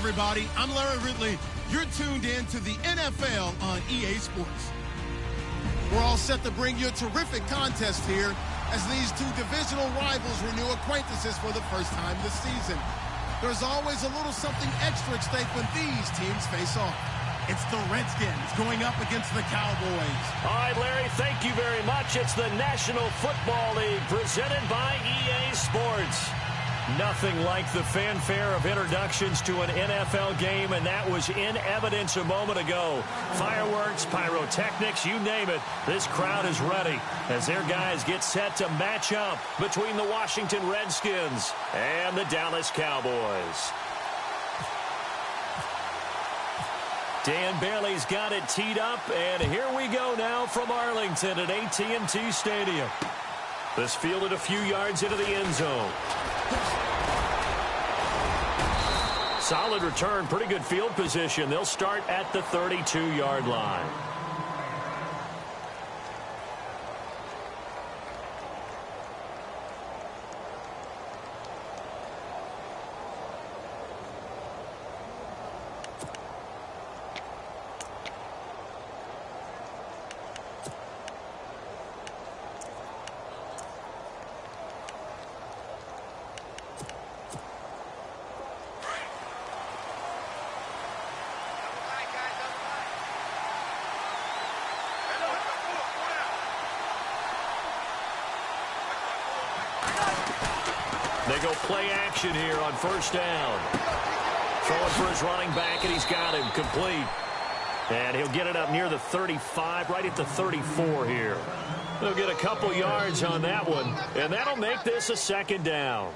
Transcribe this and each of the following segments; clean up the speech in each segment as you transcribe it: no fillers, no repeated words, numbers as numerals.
everybody. I'm Larry Ridley. You're tuned in to the NFL on EA Sports. We're all set to bring you a terrific contest here as these two divisional rivals renew acquaintances for the first time this season. There's always a little something extra at stake when these teams face off. It's the Redskins going up against the Cowboys. All right, Larry, thank you very much. It's the National Football League presented by EA Sports. Nothing like the fanfare of introductions to an NFL game, and that was in evidence a moment ago. Fireworks, pyrotechnics, you name it. This crowd is ready as their guys get set to match up between the Washington Redskins and the Dallas Cowboys. Dan Bailey's got it teed up, and here we go now from Arlington at AT&T Stadium. This fielded a few yards into the end zone. Solid return, pretty good field position. They'll start at the 32-yard line. They go play action here on first down. Throwing for his running back, and he's got him complete. And he'll get it up near the 35, right at the 34 here. They'll get a couple yards on that one, and that'll make this a second down.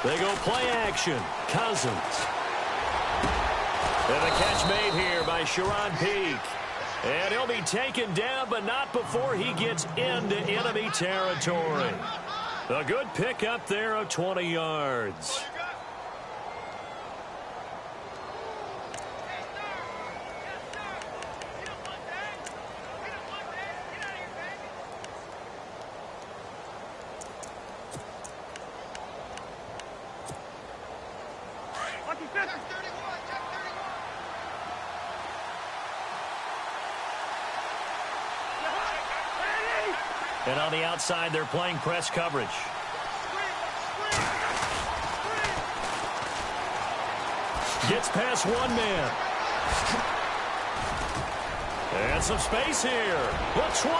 They go play action. Cousins. And the catch made here by Sharon Peak. And he'll be taken down, but not before he gets into enemy territory. A good pickup there of 20 yards. And on the outside, they're playing press coverage. Gets past one man. And some space here. The 20.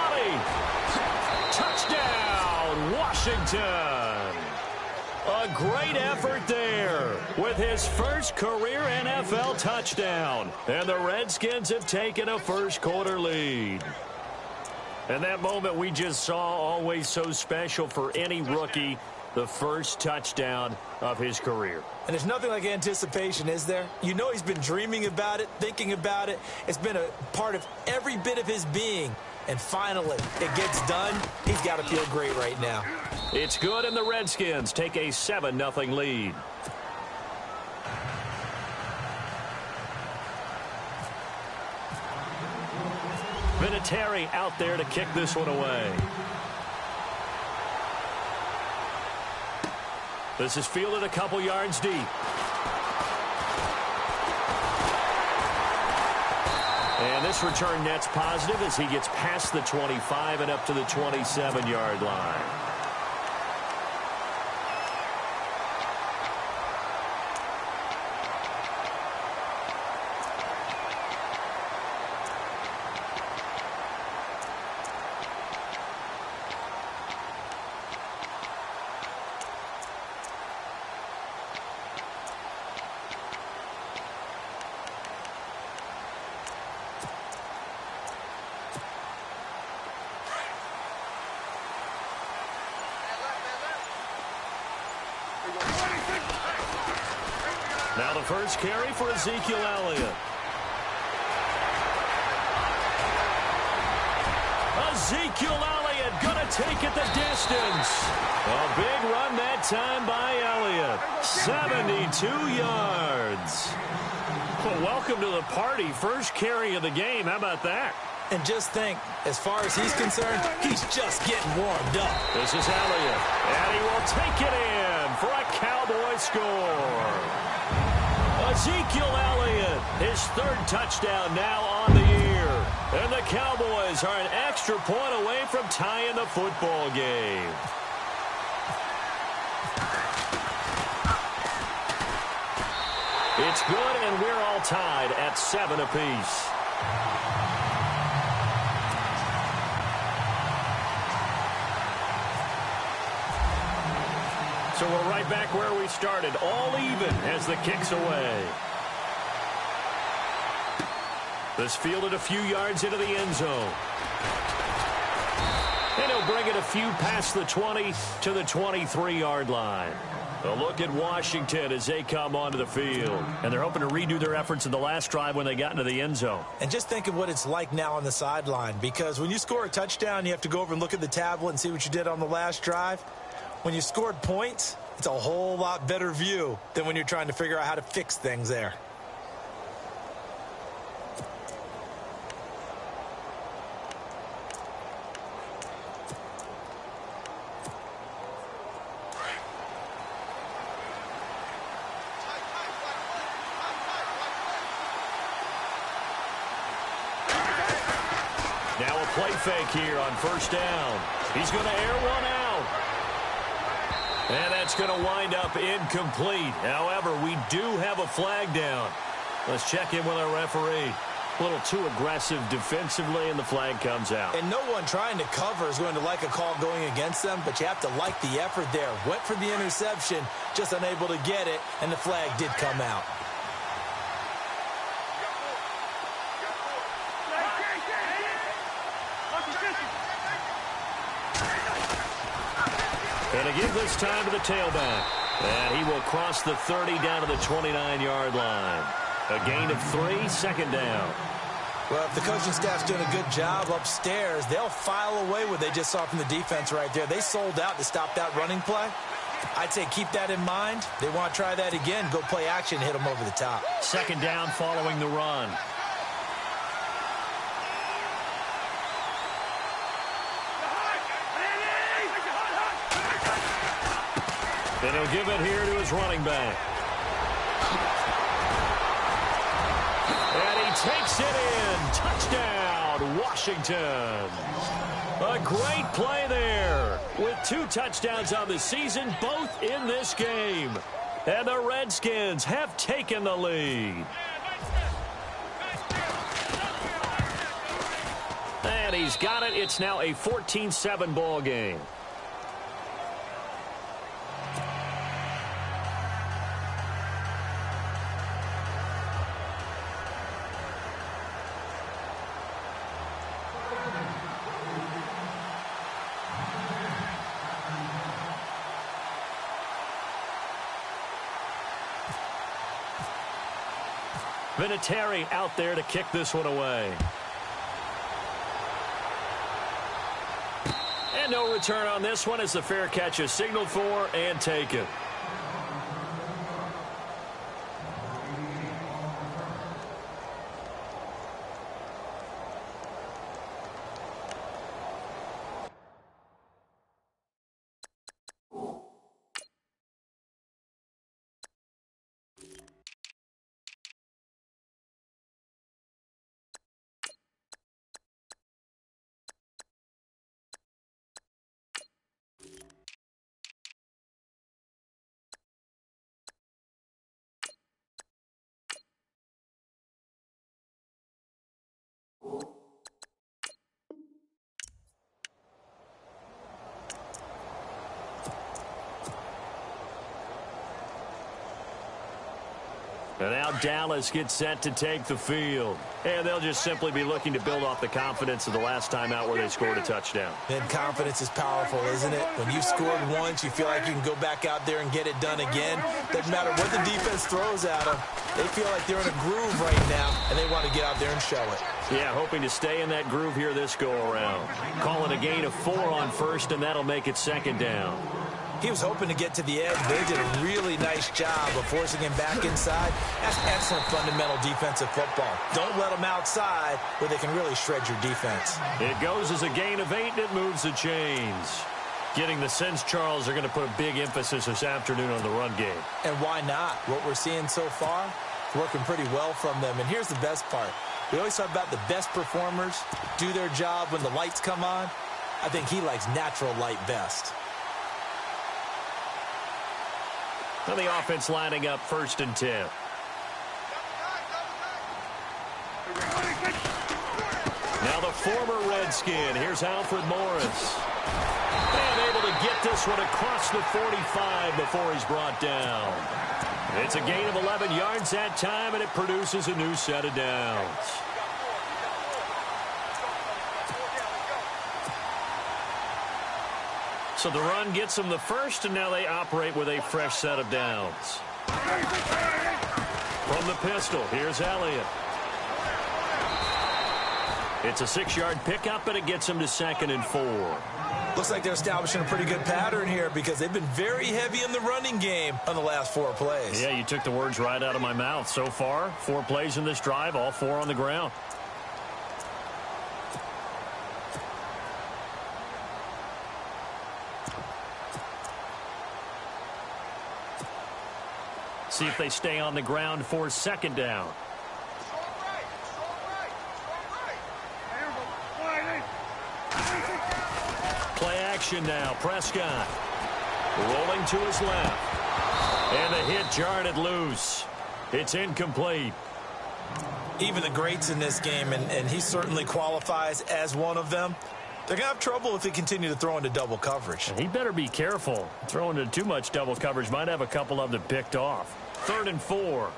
Touchdown, Washington. A great effort there with his first career NFL touchdown. And the Redskins have taken a first-quarter lead. And that moment we just saw, always so special for any rookie, the first touchdown of his career. And there's nothing like anticipation, is there? You know he's been dreaming about it, thinking about it. It's been a part of every bit of his being. And finally, it gets done. He's got to feel great right now. It's good, and the Redskins take a 7-0 lead. Vinatieri out there to kick this one away. This is fielded a couple yards deep. And this return net's positive as he gets past the 25 and up to the 27-yard line. Now the first carry for Ezekiel Elliott. Ezekiel Elliott going to take it the distance. A big run that time by Elliott. 72 yards. Well, welcome to the party. First carry of the game. How about that? And just think, as far as he's concerned, he's just getting warmed up. This is Elliott, and he will take it in for a Cowboy score. Ezekiel Elliott, his third touchdown now on the year. And the Cowboys are an extra point away from tying the football game. It's good, and we're all tied at 7 apiece. So we're right back where we started, all even as the kick's away. This fielded a few yards into the end zone. And he'll bring it a few past the 20 to the 23-yard line. A look at Washington as they come onto the field. And they're hoping to redo their efforts in the last drive when they got into the end zone. And just think of what it's like now on the sideline, because when you score a touchdown, you have to go over and look at the tablet and see what you did on the last drive. When you scored points, it's a whole lot better view than when you're trying to figure out how to fix things there. Now a play fake here on first down. He's going to air one out. And that's going to wind up incomplete. However, we do have a flag down. Let's check in with our referee. A little too aggressive defensively, and the flag comes out. And no one trying to cover is going to like a call going against them, but you have to like the effort there. Went for the interception, just unable to get it, and the flag did come out. And again this time to the tailback. And he will cross the 30 down to the 29-yard line. A gain of 3, second down. Well, if the coaching staff's doing a good job upstairs, they'll file away what they just saw from the defense right there. They sold out to stop that running play. I'd say keep that in mind. They want to try that again. Go play action, hit them over the top. Second down following the run. And he'll give it here to his running back. And he takes it in. Touchdown, Washington. A great play there. With 2 touchdowns on the season, both in this game. And the Redskins have taken the lead. And he's got it. It's now a 14-7 ball game. Vinatieri out there to kick this one away. And no return on this one as the fair catch is signaled for and taken. And now Dallas gets set to take the field. And they'll just simply be looking to build off the confidence of the last time out where they scored a touchdown. And confidence is powerful, isn't it? When you've scored once, you feel like you can go back out there and get it done again. Doesn't matter what the defense throws at them. They feel like they're in a groove right now, and they want to get out there and show it. Yeah, hoping to stay in that groove here this go-around. Calling a gain of 4 on first, and that'll make it second down. He was hoping to get to the edge. They did a really nice job of forcing him back inside. That's excellent fundamental defensive football. Don't let them outside where they can really shred your defense. It goes as a gain of 8, and it moves the chains. Getting the sense Charles are going to put a big emphasis this afternoon on the run game. And why not? What we're seeing so far, working pretty well from them. And here's the best part. We always talk about the best performers do their job when the lights come on. I think he likes natural light best. Now the offense lining up 1st and 10. Now the former Redskin. Here's Alfred Morris. And able to get this one across the 45 before he's brought down. It's a gain of 11 yards that time, and it produces a new set of downs. So the run gets them the first, and now they operate with a fresh set of downs. From the pistol, here's Elliott. It's a 6-yard pickup, and it gets them to 2nd and 4. Looks like they're establishing a pretty good pattern here because they've been very heavy in the running game on the last 4 plays. Yeah, you took the words right out of my mouth. So far, 4 plays in this drive, all 4 on the ground. See if they stay on the ground for 2nd down. Play action now. Prescott rolling to his left. And the hit jarred it loose. It's incomplete. Even the greats in this game, and he certainly qualifies as one of them, they're going to have trouble if they continue to throw into double coverage. And he better be careful. Throwing into too much double coverage might have a couple of them picked off. 3rd and 4.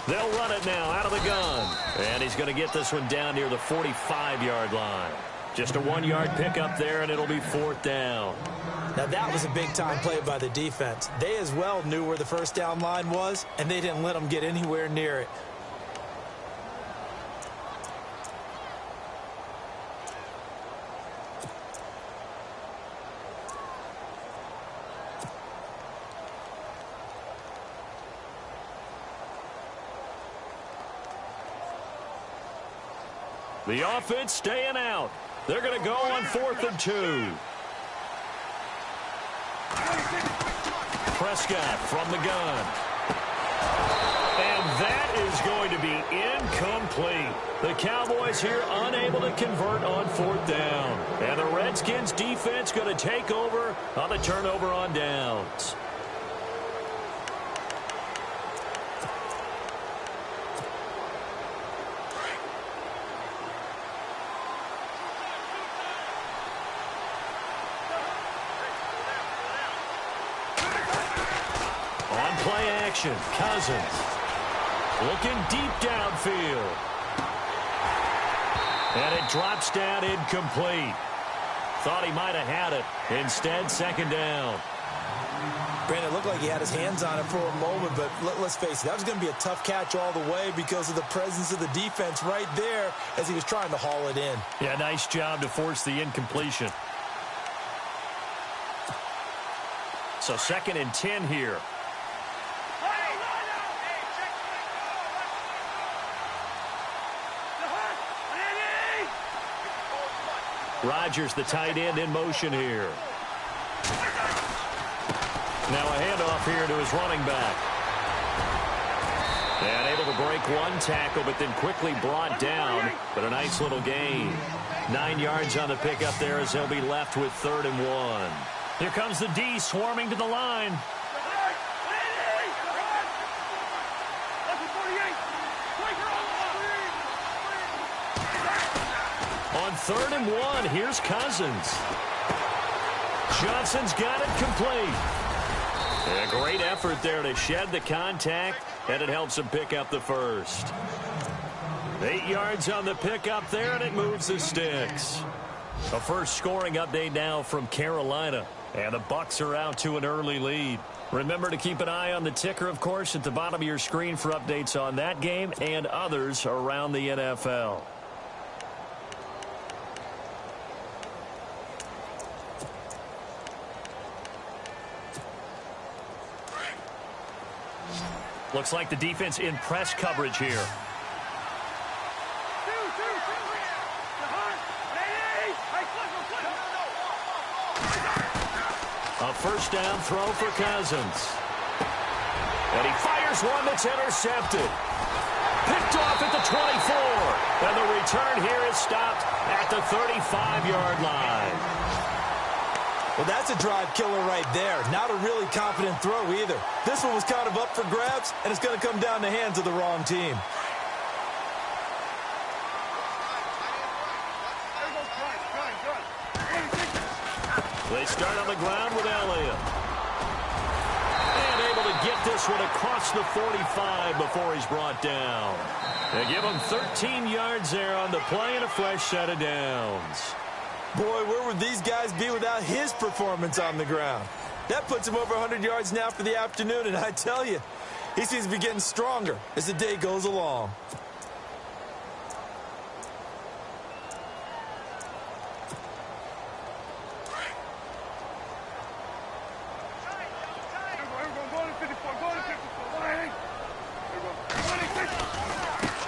They'll run it now out of the gun. And he's going to get this one down near the 45-yard line. Just a 1-yard pickup there, and it'll be 4th down. Now, that was a big-time play by the defense. They as well knew where the 1st down line was, and they didn't let them get anywhere near it. The offense staying out. They're going to go on 4th and 2. Prescott from the gun. And that is going to be incomplete. The Cowboys here unable to convert on 4th down. And the Redskins defense going to take over on the turnover on downs. Play action. Cousins looking deep downfield. And it drops down incomplete. Thought he might have had it. Instead, 2nd down. Brandon, it looked like he had his hands on it for a moment, but let's face it, that was going to be a tough catch all the way because of the presence of the defense right there as he was trying to haul it in. Yeah, nice job to force the incompletion. So 2nd and 10 here. Rodgers, the tight end, in motion here. Now a handoff here to his running back. And able to break one tackle, but then quickly brought down. But a nice little gain. 9 yards on the pickup there as they'll be left with 3rd and 1. Here comes the D swarming to the line. On 3rd and 1, here's Cousins. Johnson's got it complete. A great effort there to shed the contact, and it helps him pick up the first. 8 yards on the pickup there, and it moves the sticks. A first scoring update now from Carolina, and the Bucs are out to an early lead. Remember to keep an eye on the ticker, of course, at the bottom of your screen for updates on that game and others around the NFL. Looks like the defense in press coverage here. A first down throw for Cousins. And he fires one that's intercepted. Picked off at the 24. And the return here is stopped at the 35-yard line. Well, that's a drive killer right there. Not a really confident throw either. This one was kind of up for grabs, and it's going to come down the hands of the wrong team. They start on the ground with Elliott. And able to get this one across the 45 before he's brought down. They give him 13 yards there on the play and a fresh set of downs. Boy, where would these guys be without his performance on the ground? That puts him over 100 yards now for the afternoon, and I tell you, he seems to be getting stronger as the day goes along.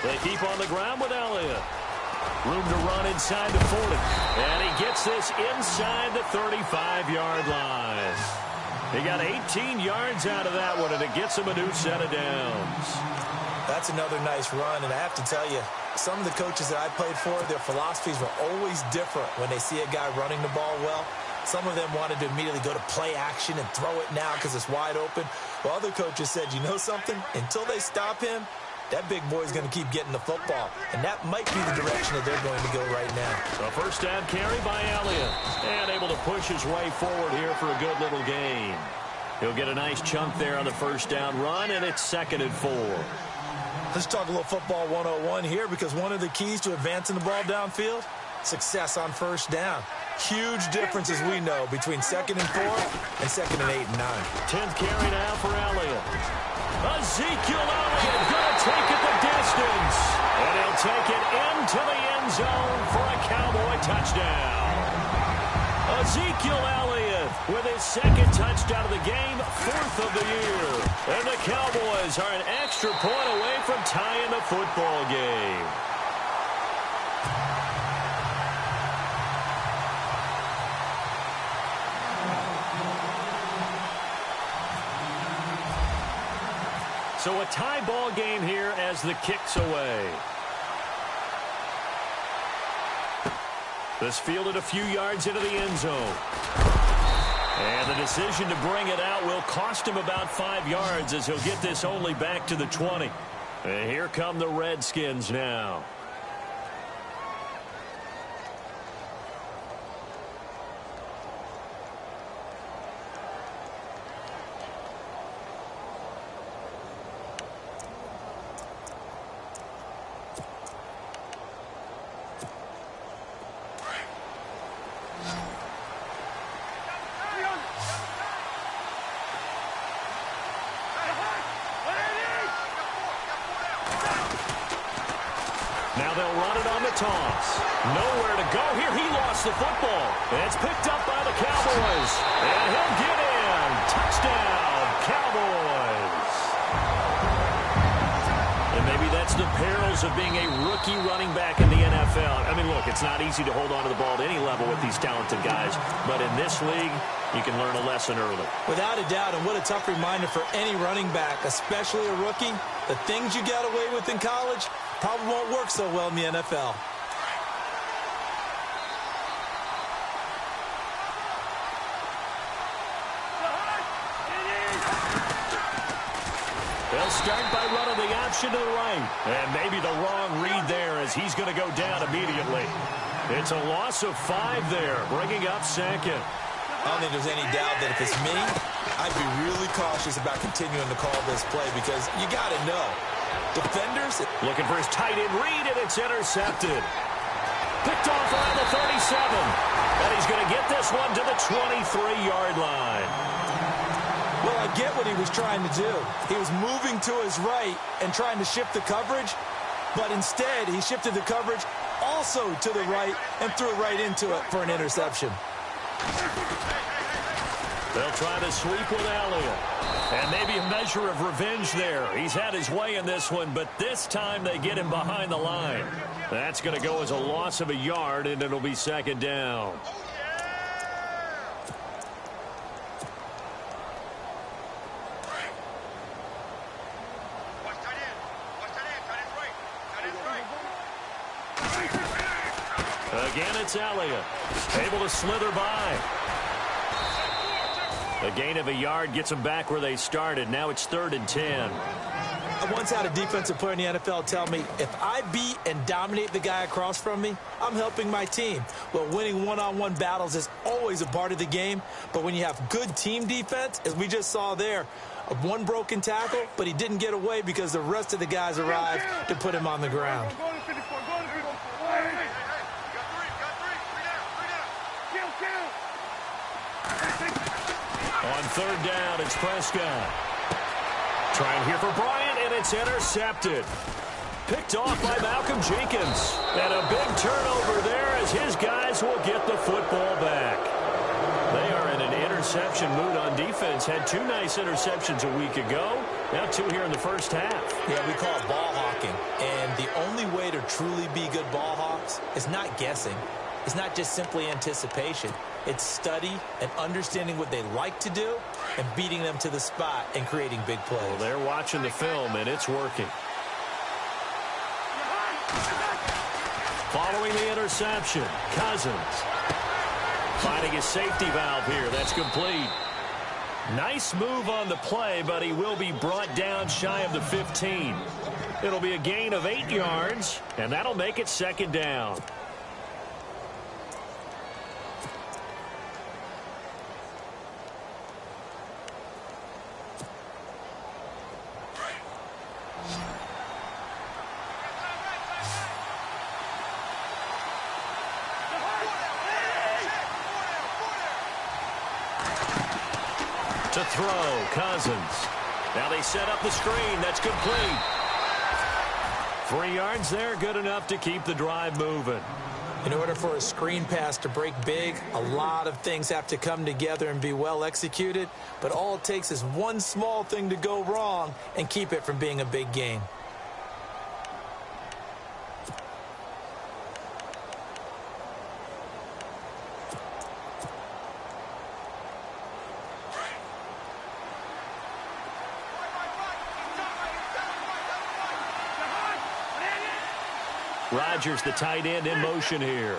They keep on the ground with Elliott. Room to run inside the 40. And he gets this inside the 35-yard line. He got 18 yards out of that one, and it gets him a new set of downs. That's another nice run, and I have to tell you, some of the coaches that I played for, their philosophies were always different when they see a guy running the ball well. Some of them wanted to immediately go to play action and throw it now because it's wide open. While other coaches said, you know something? Until they stop him, that big boy's going to keep getting the football. And that might be the direction that they're going to go right now. A first down carry by Elliott. And able to push his way forward here for a good little gain. He'll get a nice chunk there on the first down run, and it's 2nd and 4. Let's talk a little football 101 here, because one of the keys to advancing the ball downfield, success on first down. Huge difference, as we know, between 2nd and 4 and 2nd and 8 and 9. 10th carry now for Elliott. Ezekiel Elliott going to take it the distance. And he'll take it into the end zone for a Cowboy touchdown. Ezekiel Elliott with his 2nd touchdown of the game, 4th of the year. And the Cowboys are an extra point away from tying the football game. So a tie ball game here as the kick's away. This fielded a few yards into the end zone. And the decision to bring it out will cost him about 5 yards, as he'll get this only back to the 20. And here come the Redskins now. Now they'll run it on the toss. Nowhere to go here. He lost the football. It's picked up by the Cowboys. And he'll get in. Touchdown, Cowboys. And maybe that's the perils of being a rookie running back in the NFL. I mean, look, it's not easy to hold on to the ball at any level with these talented guys. But in this league, you can learn a lesson early. Without a doubt, and what a tough reminder for any running back, especially a rookie. The things you got away with in college probably won't work so well in the NFL. They'll start by running the option to the right. And maybe the wrong read there, as he's going to go down immediately. It's a loss of 5 there, bringing up 2nd. I don't think there's any doubt that if it's me, I'd be really cautious about continuing to call this play because you got to know. Defenders. Looking for his tight end read, and it's intercepted. Picked off around the 37. And he's going to get this one to the 23-yard line. Well, I get what he was trying to do. He was moving to his right and trying to shift the coverage, but instead he shifted the coverage also to the right and threw right into it for an interception. They'll try to sweep with Elliott. And maybe a measure of revenge there. He's had his way in this one, but this time they get him behind the line. That's going to go as a loss of a yard, and it'll be second down. Again, it's Elliott. Able to slither by. A gain of a yard gets them back where they started. Now it's 3rd and 10. I once had a defensive player in the NFL tell me, if I beat and dominate the guy across from me, I'm helping my team. Well, winning one-on-one battles is always a part of the game, but when you have good team defense, as we just saw there, one broken tackle, but he didn't get away because the rest of the guys arrived to put him on the ground. On 3rd down, it's Prescott. Trying here for Bryant, and it's intercepted. Picked off by Malcolm Jenkins. And a big turnover there as his guys will get the football back. They are in an interception mood on defense. Had 2 nice interceptions a week ago. Now 2 here in the first half. Yeah, we call it ball hawking. And the only way to truly be good ball hawks is not guessing. It's not just simply anticipation. It's study and understanding what they like to do and beating them to the spot and creating big plays. Well, they're watching the film, and it's working. Following the interception, Cousins finding his safety valve here. That's complete. Nice move on the play, but he will be brought down shy of the 15. It'll be a gain of 8 yards, and that'll make it second down. To throw, Cousins. Now they set up the screen. That's complete. 3 yards there, good enough to keep the drive moving. In order for a screen pass to break big, a lot of things have to come together and be well executed, but all it takes is one small thing to go wrong and keep it from being a big game. Rodgers, the tight end, in motion here.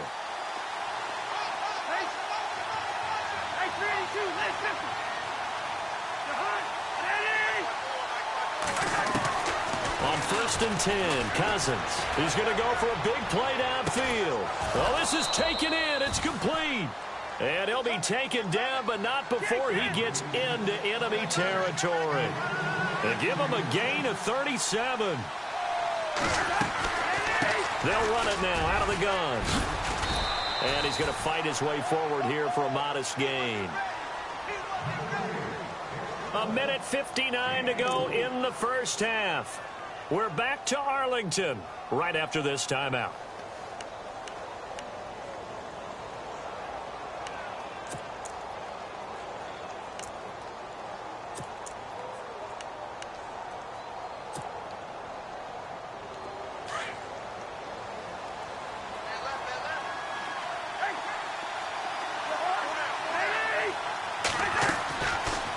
On 1st and 10, Cousins. He's going to go for a big play downfield. Oh, this is taken in. It's complete. And he'll be taken down, but not before he gets into enemy territory. They give him a gain of 37. They'll run it now out of the gun. And he's going to fight his way forward here for a modest gain. 1:59 to go in the first half. We're back to Arlington right after this timeout.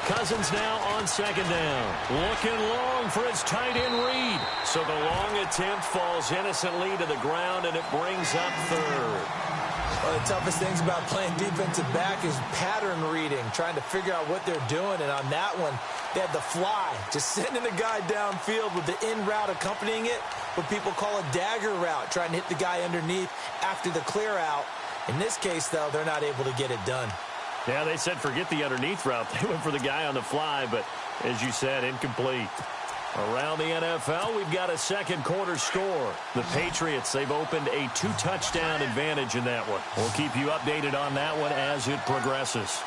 Cousins now on 2nd down. Looking long for his tight end read. So the long attempt falls innocently to the ground, and it brings up 3rd. One of the toughest things about playing defensive back is pattern reading, trying to figure out what they're doing. And on that one, they had the fly, just sending a guy downfield with the in route accompanying it, what people call a dagger route, trying to hit the guy underneath after the clear out. In this case, though, they're not able to get it done. Yeah, they said forget the underneath route. They went for the guy on the fly, but as you said, incomplete. Around the NFL, we've got a second quarter score. The Patriots, they've opened a 2-touchdown advantage in that one. We'll keep you updated on that one as it progresses.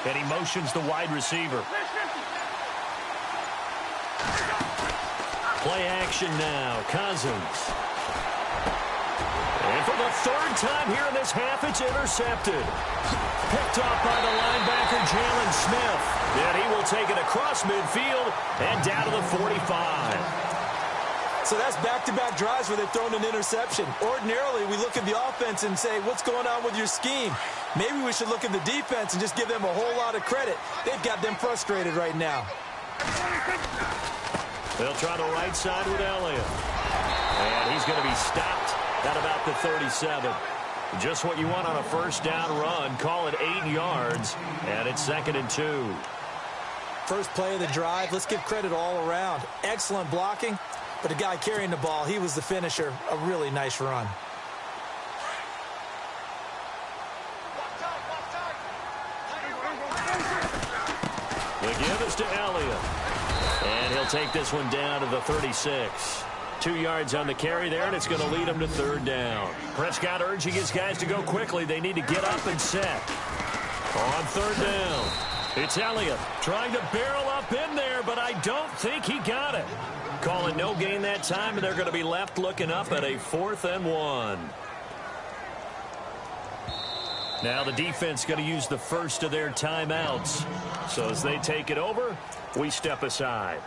And he motions the wide receiver. Play action now. Cousins. And for the third time here in this half, it's intercepted. Picked off by the linebacker, Jalen Smith. And he will take it across midfield and down to the 45. So that's back-to-back drives where they've thrown an interception. Ordinarily, we look at the offense and say, what's going on with your scheme? Maybe we should look at the defense and just give them a whole lot of credit. They've got them frustrated right now. They'll try the right side with Elliott. And he's going to be stopped at about the 37. Just what you want on a first down run. Call it 8 yards. And it's 2nd and 2. First play of the drive. Let's give credit all around. Excellent blocking. But the guy carrying the ball, he was the finisher. A really nice run. The give is to Elliott. And he'll take this one down to the 36. 2 yards on the carry there, and it's going to lead him to 3rd down. Prescott urging his guys to go quickly. They need to get up and set. On 3rd down, it's Elliott trying to barrel up in there, but I don't think he got it. Call it no gain that time, and they're going to be left looking up at a 4th and 1. Now the defense going to use the first of their timeouts. So as they take it over, we step aside.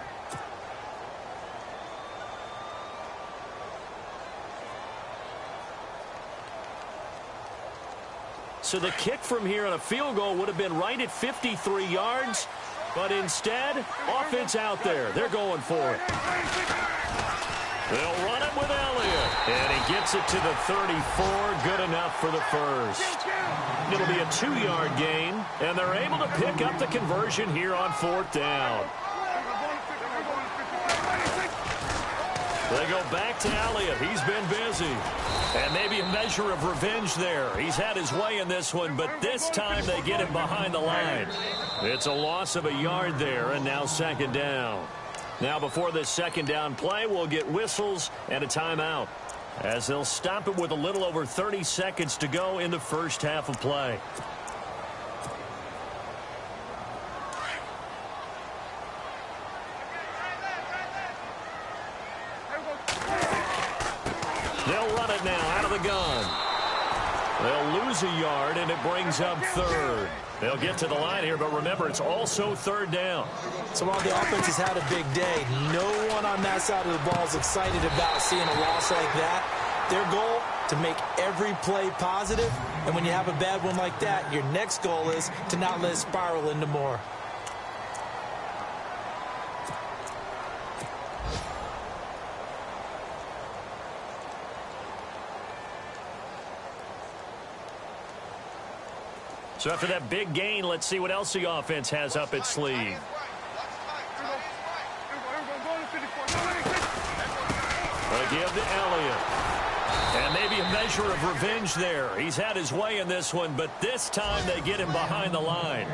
So the kick from here on a field goal would have been right at 53 yards. But instead, offense out there. They're going for it. They'll run it with Elliott. And he gets it to the 34. Good enough for the first. It'll be a 2-yard gain. And they're able to pick up the conversion here on 4th down. They go back to Elliott. He's been busy. And maybe a measure of revenge there. He's had his way in this one, but this time they get him behind the line. It's a loss of a yard there, and now 2nd down. Now before this 2nd down play, we'll get whistles and a timeout, as they'll stop it with a little over 30 seconds to go in the first half of play. They'll run it now out of the gun. They'll lose a yard, and it brings up 3rd. They'll get to the line here, but remember, it's also 3rd down. So while the offense has had a big day, no one on that side of the ball is excited about seeing a loss like that. Their goal, to make every play positive, and when you have a bad one like that, your next goal is to not let it spiral into more. So after that big gain, let's see what else the offense has up its sleeve. A give to Elliott. And maybe a measure of revenge there. He's had his way in this one, but this time they get him behind the line.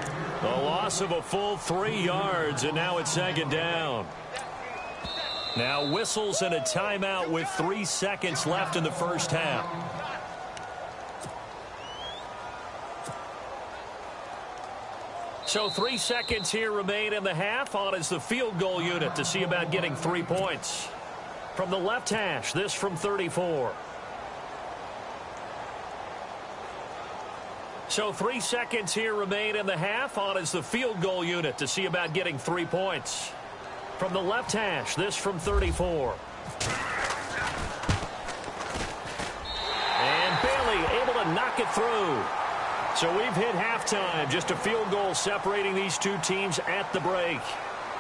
The loss of a full 3 yards, and now it's 2nd down. Now whistles and a timeout with 3 seconds left in the first half. So 3 seconds here remain in the half. On is the field goal unit to see about getting 3 points. From the left hash, this from 34. So 3 seconds here remain in the half. On is the field goal unit to see about getting 3 points. From the left hash, this from 34. And Bailey able to knock it through. So we've hit halftime. Just a field goal separating these two teams at the break.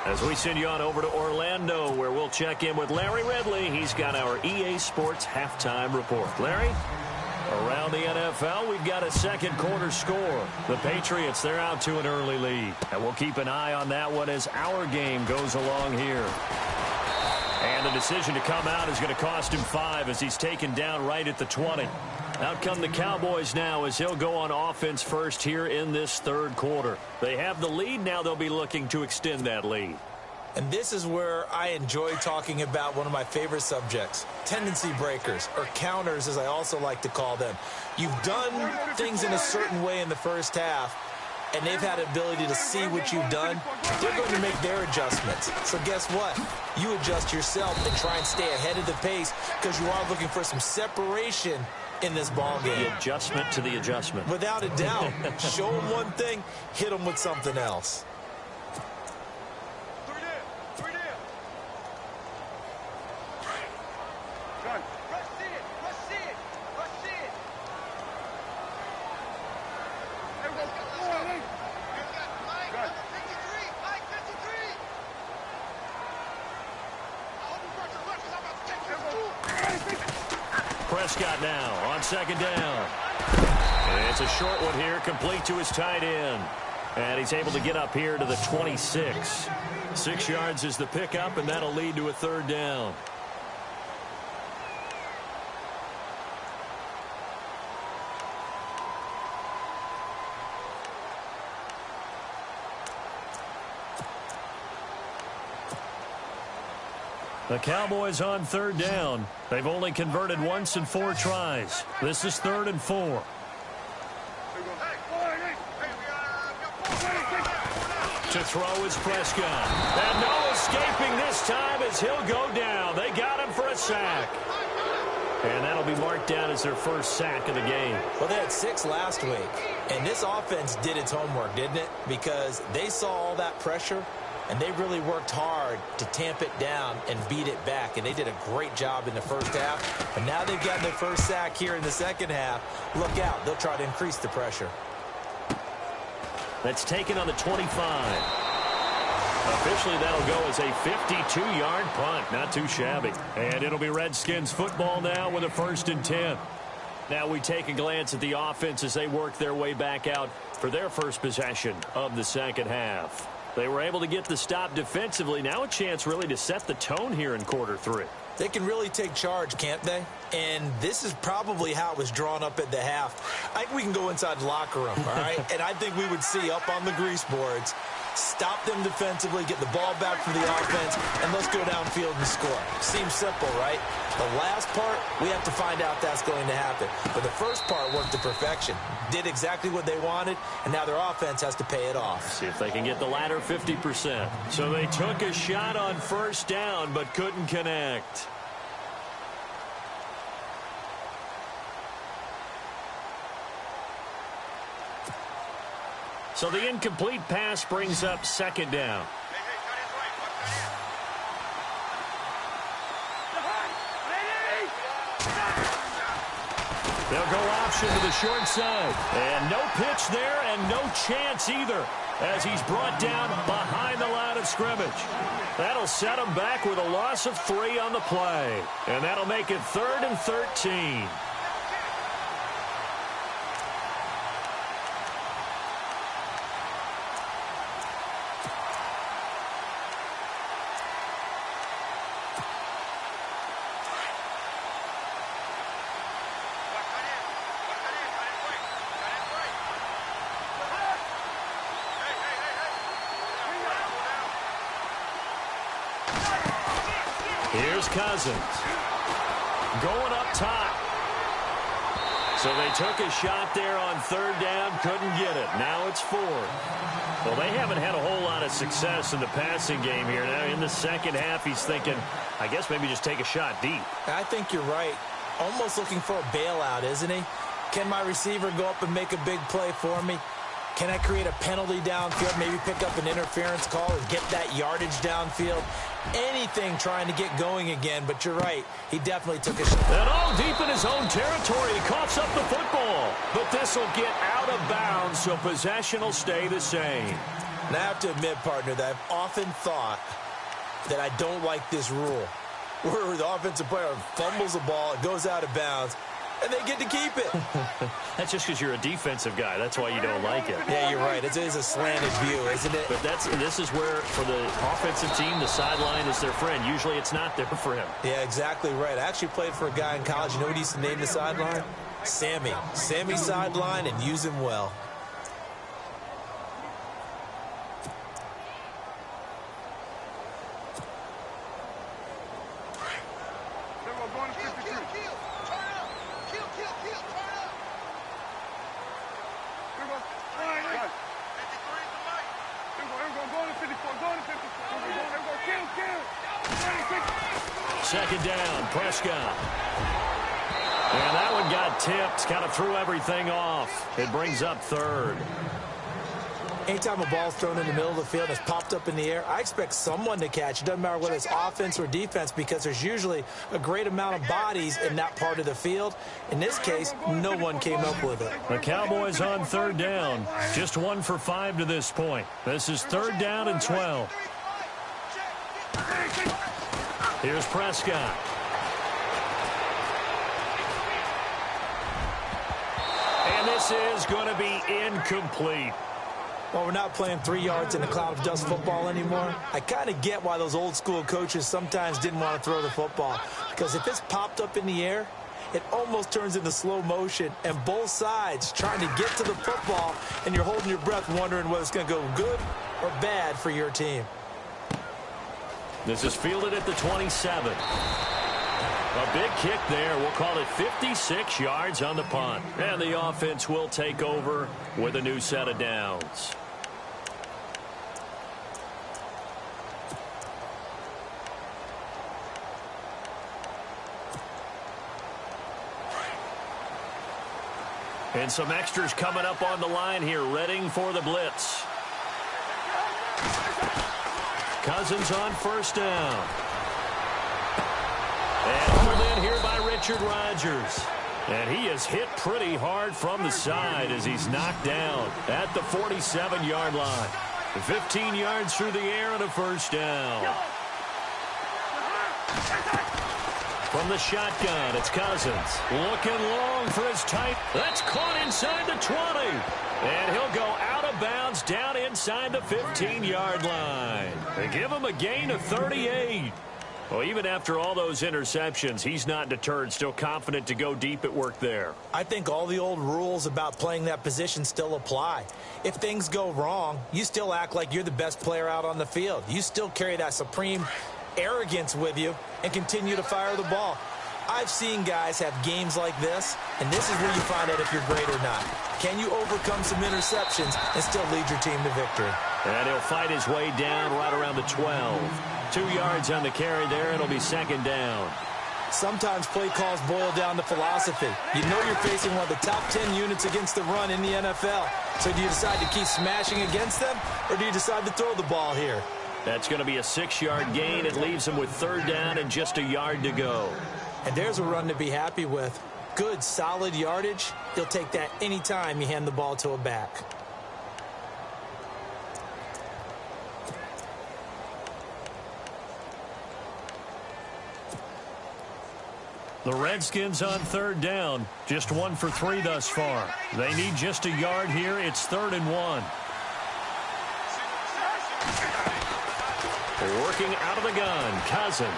As we send you on over to Orlando, where we'll check in with Larry Ridley. He's got our EA Sports halftime report. Larry? Around the NFL, we've got a second quarter score. The Patriots, they're out to an early lead. And we'll keep an eye on that one as our game goes along here. And the decision to come out is going to cost him 5 as he's taken down right at the 20. Out come the Cowboys now as he'll go on offense first here in this third quarter. They have the lead. Now they'll be looking to extend that lead. And this is where I enjoy talking about one of my favorite subjects, tendency breakers, or counters as I also like to call them. You've done things in a certain way in the first half, and they've had the ability to see what you've done. They're going to make their adjustments. So guess what? You adjust yourself and try and stay ahead of the pace because you are looking for some separation in this ball game. The adjustment to the adjustment. Without a doubt. Show them one thing, hit them with something else. Prescott now on second down. It's a short one here, complete to his tight end. And he's able to get up here to the 26. 6 yards is the pickup, and that'll lead to a third down. The Cowboys on third down. They've only converted once in 4 tries. This is 3rd and 4. To throw is Prescott. And no escaping this time as he'll go down. They got him for a sack. And that'll be marked down as their first sack of the game. Well, they had 6 last week. And this offense did its homework, didn't it? Because they saw all that pressure, and they really worked hard to tamp it down and beat it back. And they did a great job in the first half. And now they've gotten their first sack here in the second half. Look out. They'll try to increase the pressure. That's taken on the 25. Officially, that'll go as a 52-yard punt. Not too shabby. And it'll be Redskins football now with a 1st and 10. Now we take a glance at the offense as they work their way back out for their first possession of the second half. They were able to get the stop defensively. Now a chance really to set the tone here in quarter 3. They can really take charge, can't they? And this is probably how it was drawn up at the half. I think we can go inside the locker room, all right? And I think we would see up on the grease boards, stop them defensively, get the ball back from the offense, and let's go downfield and score. Seems simple, right? The last part, we have to find out that's going to happen. But the first part worked to perfection. Did exactly what they wanted, and now their offense has to pay it off. See if they can get the latter 50%. So they took a shot on first down, but couldn't connect. So the incomplete pass brings up second down. They'll go option to the short side. And no pitch there and no chance either as he's brought down behind the line of scrimmage. That'll set him back with a loss of 3 on the play. And that'll make it 3rd and 13. Here's Cousins. Going up top. So they took a shot there on 3rd down, couldn't get it. Now it's 4th. Well, they haven't had a whole lot of success in the passing game here. Now in the second half, he's thinking, I guess maybe just take a shot deep. I think you're right. Almost looking for a bailout, isn't he? Can my receiver go up and make a big play for me? Can I create a penalty downfield, maybe pick up an interference call and get that yardage downfield? Anything trying to get going again, but you're right. He definitely took a shot. And all deep in his own territory. He coughs up the football. But this will get out of bounds, so possession will stay the same. And I have to admit, partner, that I've often thought that I don't like this rule, where the offensive player fumbles the ball, it goes out of bounds, and they get to keep it. That's just because you're a defensive guy. That's why you don't like it. Yeah, you're right. It is a slanted view, isn't it? But this is where, for the offensive team, the sideline is their friend. Usually it's not there for him. Yeah, exactly right. I actually played for a guy in college. You know what he used to name the sideline? Sammy sideline and use him well. Second down, Prescott. And that one got tipped, kind of threw everything off. It brings up third. Anytime a ball's thrown in the middle of the field and it's popped up in the air, I expect someone to catch. It doesn't matter whether it's offense or defense, because there's usually a great amount of bodies in that part of the field. In this case, no one came up with it. The Cowboys on third down. Just 1 for 5 to this point. This is third down and 12. Here's Prescott. And this is going to be incomplete. Well, we're not playing 3 yards in a cloud of dust football anymore. I kind of get why those old school coaches sometimes didn't want to throw the football, because if it's popped up in the air, it almost turns into slow motion, and both sides trying to get to the football, and you're holding your breath wondering whether it's going to go good or bad for your team. This is fielded at the 27. A big kick there. We'll call it 56 yards on the punt. And the offense will take over with a new set of downs. And some extras coming up on the line here, readying for the blitz. Cousins on first down. And pulled in here by Richard Rodgers. And he is hit pretty hard from the side as he's knocked down at the 47-yard line. 15 yards through the air and a first down. From the shotgun, it's Cousins. Looking long for his tight. That's caught inside the 20. And he'll go out of bounds down inside the 15-yard line. They give him a gain of 38. Well, even after all those interceptions, he's not deterred, still confident to go deep at work there. I think all the old rules about playing that position still apply. If things go wrong, you still act like you're the best player out on the field. You still carry that supreme arrogance with you and continue to fire the ball. I've seen guys have games like this, and this is where you find out if you're great or not. Can you overcome some interceptions and still lead your team to victory? And he'll fight his way down right around the 12. 2 yards on the carry there. It'll be second down. Sometimes play calls boil down to philosophy. You know you're facing one of the top 10 units against the run in the NFL. So do you decide to keep smashing against them, or do you decide to throw the ball here? That's going to be a 6-yard gain. It leaves him with third down and just a yard to go. And there's a run to be happy with. Good, solid yardage. He'll take that any time you hand the ball to a back. The Redskins on third down. Just 1 for 3 thus far. They need just a yard here. It's 3rd and 1. Working out of the gun, Cousins.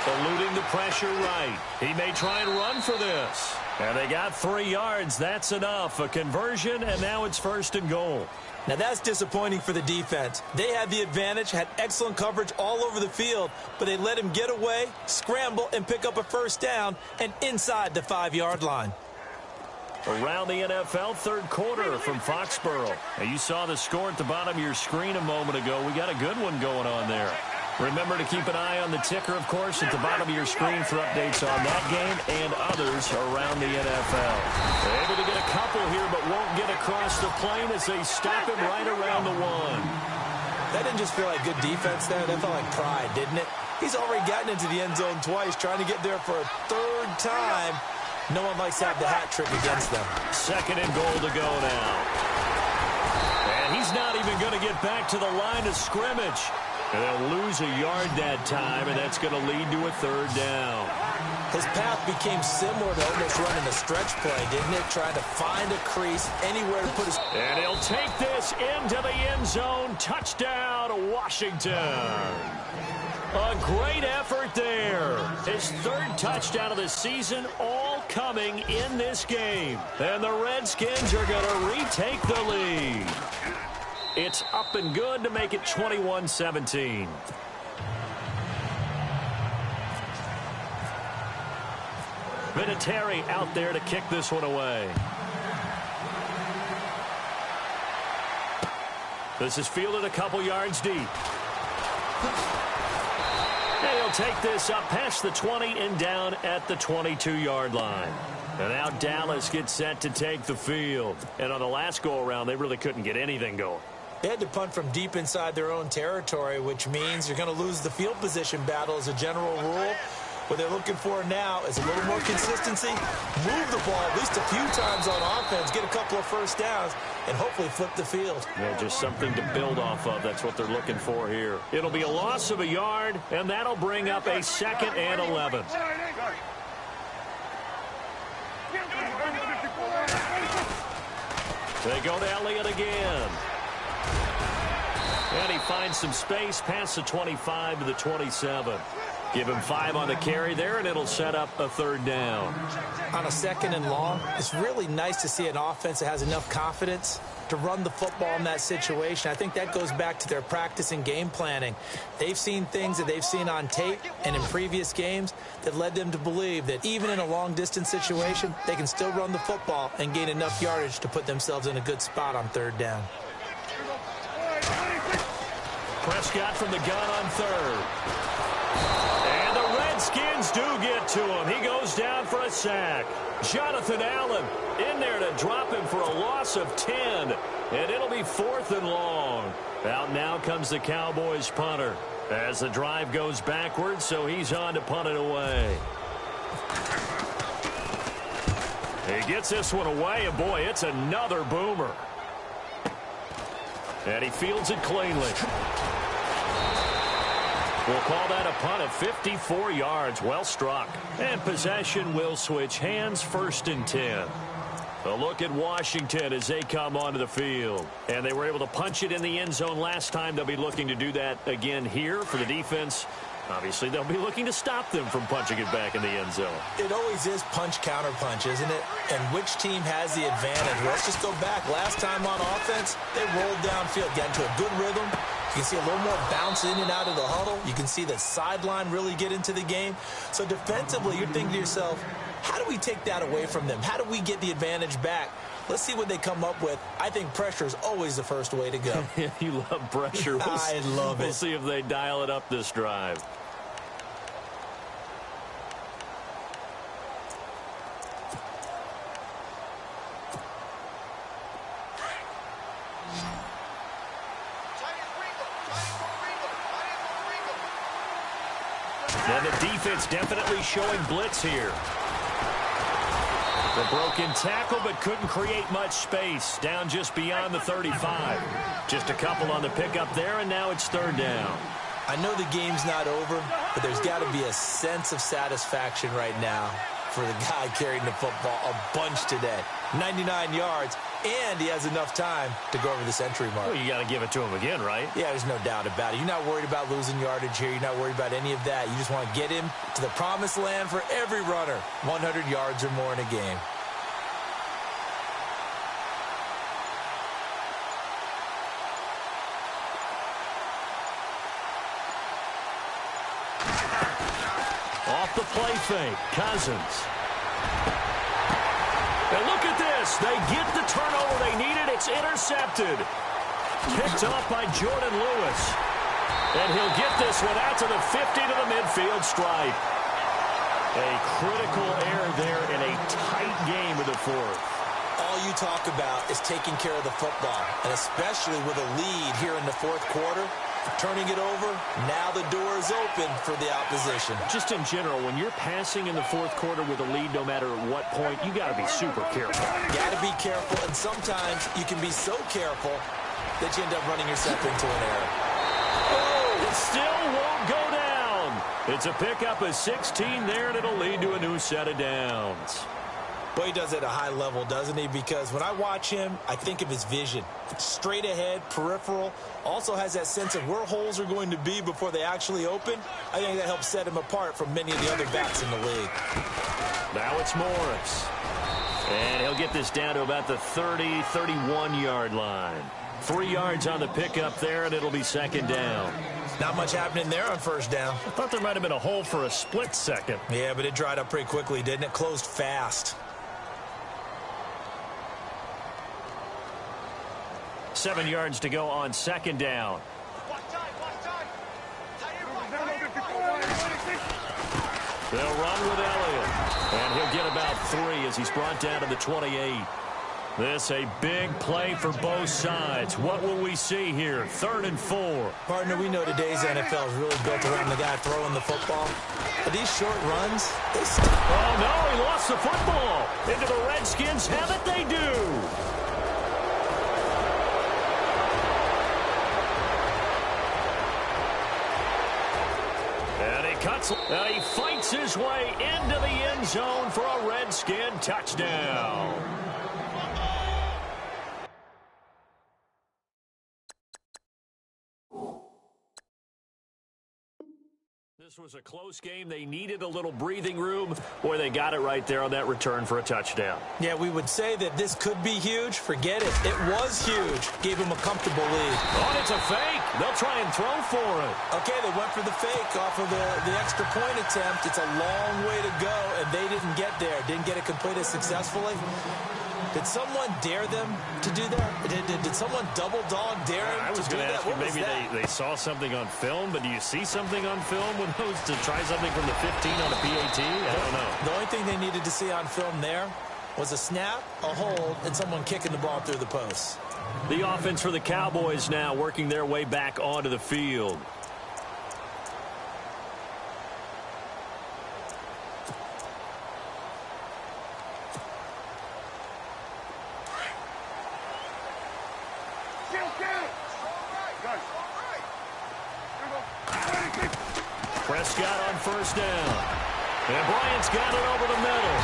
Eluding the pressure right. He may try and run for this. And they got 3 yards. That's enough. A conversion, and now it's 1st and goal. Now that's disappointing for the defense. They had the advantage, had excellent coverage all over the field, but they let him get away, scramble, and pick up a first down, and inside the 5-yard line. Around the NFL, third quarter from Foxborough. Now you saw the score at the bottom of your screen a moment ago. We got a good one going on there. Remember to keep an eye on the ticker, of course, at the bottom of your screen for updates on that game and others around the NFL. They're able to get a couple here, but won't get across the plane as they stop him right around the 1. That didn't just feel like good defense there. That felt like pride, didn't it? He's already gotten into the end zone twice, trying to get there for a 3rd time. No one likes to have the hat trick against them. 2nd and goal to go now. And he's not even going to get back to the line of scrimmage. And they'll lose a yard that time, and that's going to lead to a 3rd down. His path became similar to almost running a stretch play, didn't it? Trying to find a crease anywhere to put his... And he'll take this into the end zone. Touchdown, Washington. A great effort there. His 3rd touchdown of the season, all coming in this game. And the Redskins are going to retake the lead. It's up and good to make it 21-17. Vinatieri out there to kick this one away. This is fielded a couple yards deep. And he'll take this up past the 20 and down at the 22-yard line. And now Dallas gets set to take the field. And on the last go-around, they really couldn't get anything going. They had to punt from deep inside their own territory, which means you're going to lose the field position battle as a general rule. What they're looking for now is a little more consistency, move the ball at least a few times on offense, get a couple of first downs, and hopefully flip the field. Yeah, just something to build off of. That's what they're looking for here. It'll be a loss of a yard, and that'll bring up a 2nd and 11. They go to Elliott again. And he finds some space past the 25 to the 27. Give him 5 on the carry there, and it'll set up a 3rd down. On a 2nd and long, it's really nice to see an offense that has enough confidence to run the football in that situation. I think that goes back to their practice and game planning. They've seen things that they've seen on tape and in previous games that led them to believe that even in a long-distance situation, they can still run the football and gain enough yardage to put themselves in a good spot on 3rd down. Prescott from the gun on 3rd. And the Redskins do get to him. He goes down for a sack. Jonathan Allen in there to drop him for a loss of 10. And it'll be 4th and long. Out now comes the Cowboys punter as the drive goes backwards, so he's on to punt it away. He gets this one away, and boy, it's another boomer. And he fields it cleanly. We'll call that a punt of 54 yards. Well struck. And possession will switch hands, 1st and 10. A look at Washington as they come onto the field. And they were able to punch it in the end zone last time. They'll be looking to do that again here for the defense. Obviously, they'll be looking to stop them from punching it back in the end zone. It always is punch-counter-punch, isn't it? And which team has the advantage? Let's just go back. Last time on offense, they rolled downfield, got into a good rhythm. You can see a little more bounce in and out of the huddle. You can see the sideline really get into the game. So defensively, you're thinking to yourself, how do we take that away from them? How do we get the advantage back? Let's see what they come up with. I think pressure is always the first way to go. You love pressure. I love it. We'll see if they dial it up this drive. And the defense definitely showing blitz here. The broken tackle, but couldn't create much space. Down just beyond the 35. Just a couple on the pickup there, and now it's 3rd down. I know the game's not over, but there's got to be a sense of satisfaction right now for the guy carrying the football a bunch today. 99 yards, and he has enough time to go over the century mark. Well, you got to give it to him again, right? Yeah, there's no doubt about it. You're not worried about losing yardage here. You're not worried about any of that. You just want to get him to the promised land for every runner. 100 yards or more in a game. Off the play fake, Cousins. And look at this. They get the turnover they needed. It's intercepted. Picked off by Jordan Lewis. And he'll get this one out to the 50 to the midfield stripe. A critical error there in a tight game of the 4th. All you talk about is taking care of the football, and especially with a lead here in the 4th quarter. Turning it over, now the door is open for the opposition. Just in general, when you're passing in the 4th quarter with a lead, no matter at what point, you got to be super careful. Got to be careful, and sometimes you can be so careful that you end up running yourself into an error. Oh, it still won't go down. It's a pickup of 16 there, and it'll lead to a new set of downs. Well, he does it at a high level, doesn't he? Because when I watch him, I think of his vision. Straight ahead, peripheral. Also has that sense of where holes are going to be before they actually open. I think that helps set him apart from many of the other backs in the league. Now it's Morris. And he'll get this down to about the 30, 31-yard line. 3 yards on the pickup there, and it'll be second down. Not much happening there on first down. I thought there might have been a hole for a split second. Yeah, but it dried up pretty quickly, didn't it? Closed fast. 7 yards to go on second down. They'll run with Elliott. And he'll get about 3 as he's brought down to the 28. This a big play for both sides. What will we see here? 3rd and 4. Partner, we know today's NFL is really built around the guy throwing the football. But these short runs, oh, no, he lost the football. Into the Redskins. Have it they do. And he fights his way into the end zone for a Redskin touchdown. This was a close game. They needed a little breathing room. Boy, they got it right there on that return for a touchdown. Yeah, we would say that this could be huge. Forget it. It was huge. Gave him a comfortable lead. Oh, and it's a fake. They'll try and throw for it. Okay, they went for the fake off of the extra point attempt. It's a long way to go, and they didn't get there. Didn't get it completed successfully. Did someone dare them to do that? Did someone double dog dare him I was to do going to that? ask you, maybe they saw something on film, but do you see something on film when those to try something from the 15 on a PAT? I don't know. The only thing they needed to see on film there was a snap, a hold, and someone kicking the ball through the post. The offense for the Cowboys now working their way back onto the field. Prescott on first down. And Bryant's got it over the middle.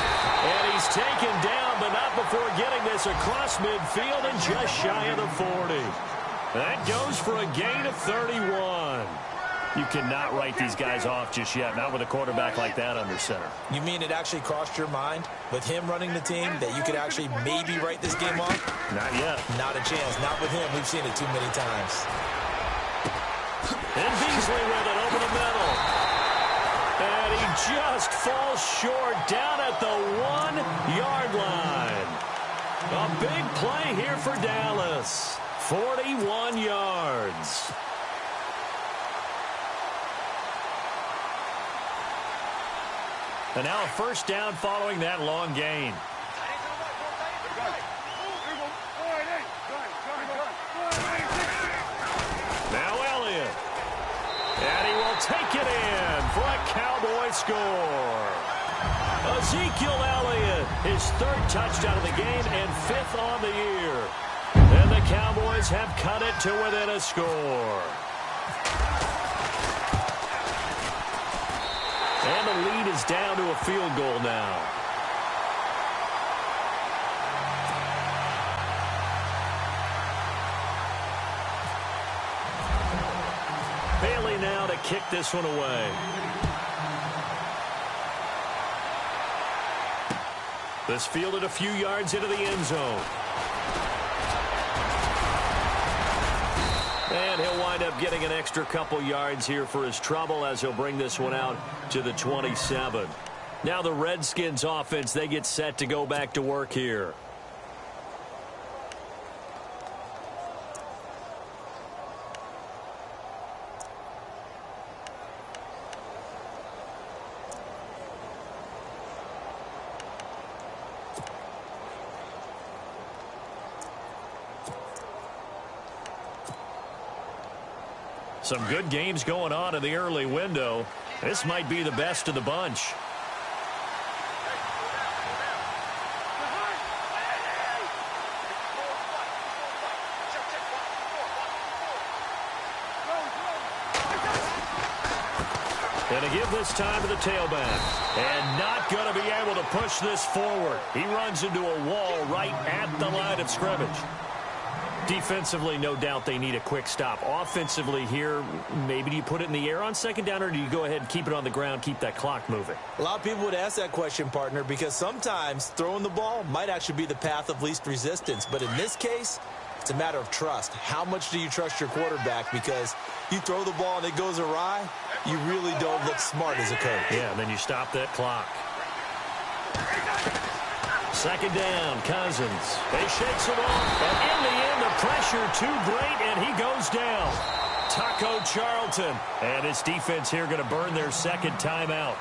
And he's taken down, but not before getting this across midfield and just shy of the 40. That goes for a gain of 31. You cannot write these guys off just yet, not with a quarterback like that under center. You mean it actually crossed your mind with him running the team that you could actually maybe write this game off? Not yet. Not a chance. Not with him. We've seen it too many times. And Beasley with it over the middle. And he just falls short down at the 1-yard line. A big play here for Dallas. 41 yards. And now a first down following that long gain. Now Elliott. And he will take it in for a Cowboy score. Ezekiel Elliott, his 3rd touchdown of the game and 5th on the year. And the Cowboys have cut it to within a score. And the lead is down to a field goal now. Bailey now to kick this one away. This fielded a few yards into the end zone. And he'll wind up getting an extra couple yards here for his trouble as he'll bring this one out to the 27. Now the Redskins offense, they get set to go back to work here. Some good games going on in the early window. This might be the best of the bunch. And to give this time to the tailback. And not going to be able to push this forward. He runs into a wall right at the line of scrimmage. Defensively, no doubt they need a quick stop. Offensively here, maybe do you put it in the air on second down, or do you go ahead and keep it on the ground, keep that clock moving? A lot of people would ask that question, partner, because sometimes throwing the ball might actually be the path of least resistance. But in this case, it's a matter of trust. How much do you trust your quarterback? Because you throw the ball and it goes awry, you really don't look smart as a coach. Yeah, and then you stop that clock. Second down, Cousins. He shakes it off, and in the end, the pressure too great, and he goes down. Taco Charlton, and his defense here going to burn their second timeout.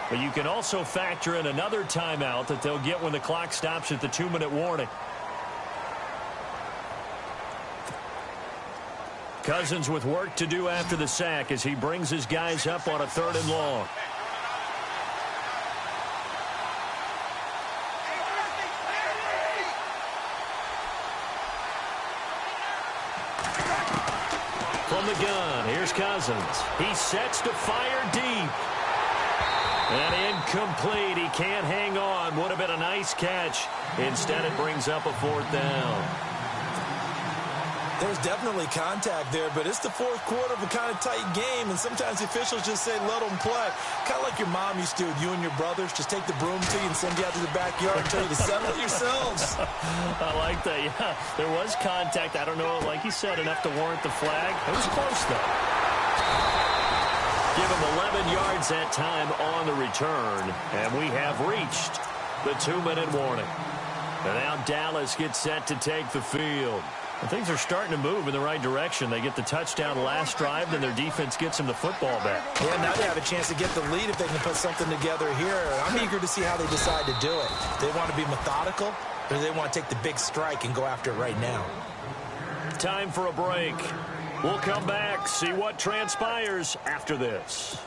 But you can also factor in another timeout that they'll get when the clock stops at the 2-minute warning. Cousins with work to do after the sack as he brings his guys up on a 3rd and long. From the gun, here's Cousins. He sets to fire deep. And incomplete. He can't hang on. Would have been a nice catch. Instead, it brings up a 4th down. There's definitely contact there, but it's the 4th quarter of a kind of tight game, and sometimes the officials just say, let them play. Kind of like your mom used to, you and your brothers, just take the broom to you and send you out to the backyard and tell you to settle it yourselves. I like that, yeah. There was contact. I don't know, like you said, enough to warrant the flag. It was close, though. Give him 11 yards that time on the return, and we have reached the 2-minute warning. And now Dallas gets set to take the field. And things are starting to move in the right direction. They get the touchdown last drive, then their defense gets them the football back. Yeah, now they have a chance to get the lead if they can put something together here. I'm eager to see how they decide to do it. They want to be methodical, or they want to take the big strike and go after it right now. Time for a break. We'll come back, see what transpires after this.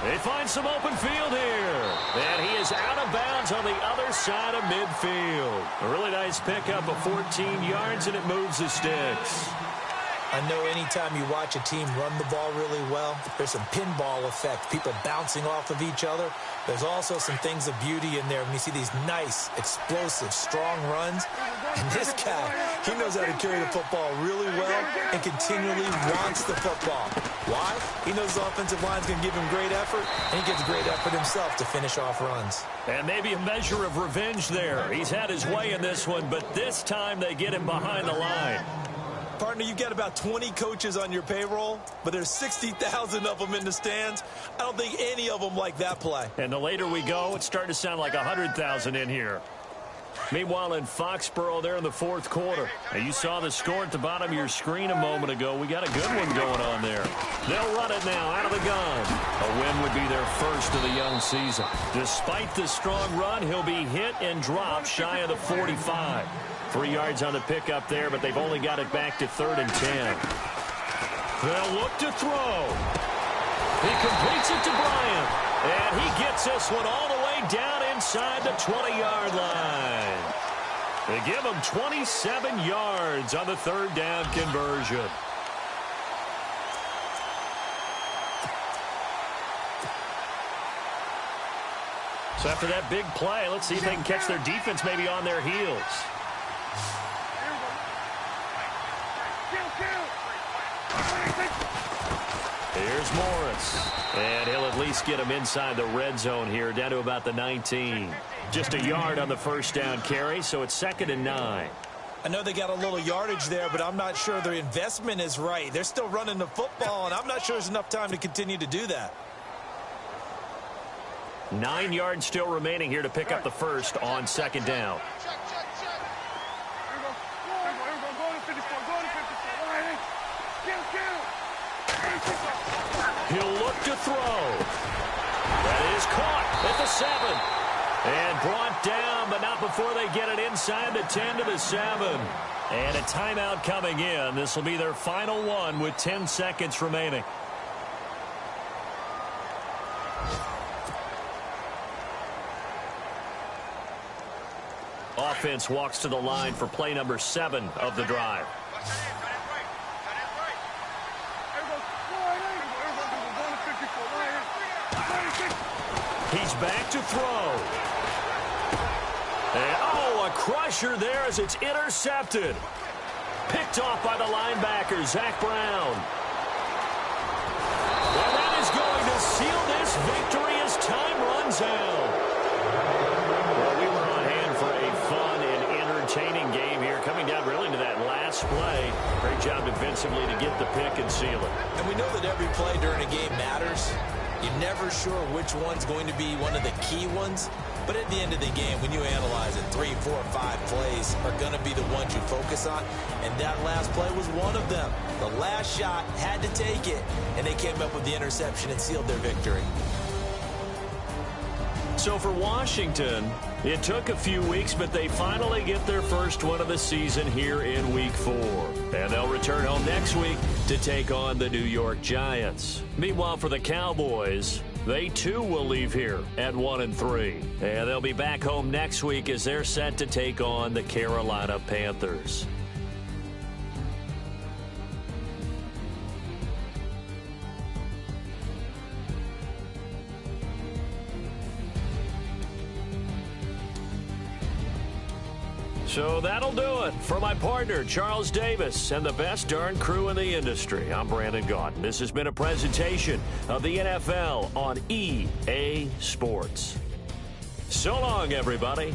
They find some open field here. And he is out of bounds on the other side of midfield. A really nice pickup of 14 yards, and it moves the sticks. I know anytime you watch a team run the ball really well, there's some pinball effect, people bouncing off of each other. There's also some things of beauty in there when you see these nice, explosive, strong runs. And this guy, he knows how to carry the football really well and continually wants the football. Why? He knows the offensive line's going to give him great effort, and he gives great effort himself to finish off runs. And maybe a measure of revenge there. He's had his way in this one, but this time they get him behind the line. Partner, you've got about 20 coaches on your payroll, but there's 60,000 of them in the stands. I don't think any of them like that play. And the later we go, it's starting to sound like 100,000 in here. Meanwhile, in Foxborough, there in the 4th quarter. Now, you saw the score at the bottom of your screen a moment ago. We got a good one going on there. They'll run it now out of the gun. A win would be their first of the young season. Despite the strong run, he'll be hit and dropped shy of the 45. 3 yards on the pickup there, but they've only got it back to 3rd and 10. They'll look to throw. He completes it to Bryant. And he gets this one all the way down inside the 20-yard line. They give him 27 yards on the 3rd down conversion. So after that big play, let's see if they can catch their defense maybe on their heels. Here's Morris. And he'll at least get him inside the red zone here, down to about the 19. Just a yard on the first down carry, so it's 2nd and 9. I know they got a little yardage there, but I'm not sure their investment is right. They're still running the football, and I'm not sure there's enough time to continue to do that. 9 yards still remaining here to pick up the first on 2nd down. He'll look to throw. That is caught at the 7. And brought down, but not before they get it inside the 10 to the 7. And a timeout coming in. This will be their final one with 10 seconds remaining. offense walks to the line for play number 7 of the drive. He's back to throw. And, a crusher there as it's intercepted. Picked off by the linebacker, Zach Brown. Well, that is going to seal this victory as time runs out. Well, we were on hand for a fun and entertaining game here, coming down really to that last play. Great job defensively to get the pick and seal it. And we know that every play during a game matters. You're never sure which one's going to be one of the key ones. But at the end of the game, when you analyze it, 3, 4, 5 plays are going to be the ones you focus on. And that last play was one of them. The last shot had to take it. And they came up with the interception and sealed their victory. So for Washington, it took a few weeks, but they finally get their first one of the season here in Week 4. And they'll return home next week to take on the New York Giants. Meanwhile, for the Cowboys, they too will leave here at 1-3. And they'll be back home next week as they're set to take on the Carolina Panthers. So that'll do it. For my partner, Charles Davis, and the best darn crew in the industry, I'm Brandon Gaudin. This has been a presentation of the NFL on EA Sports. So long, everybody.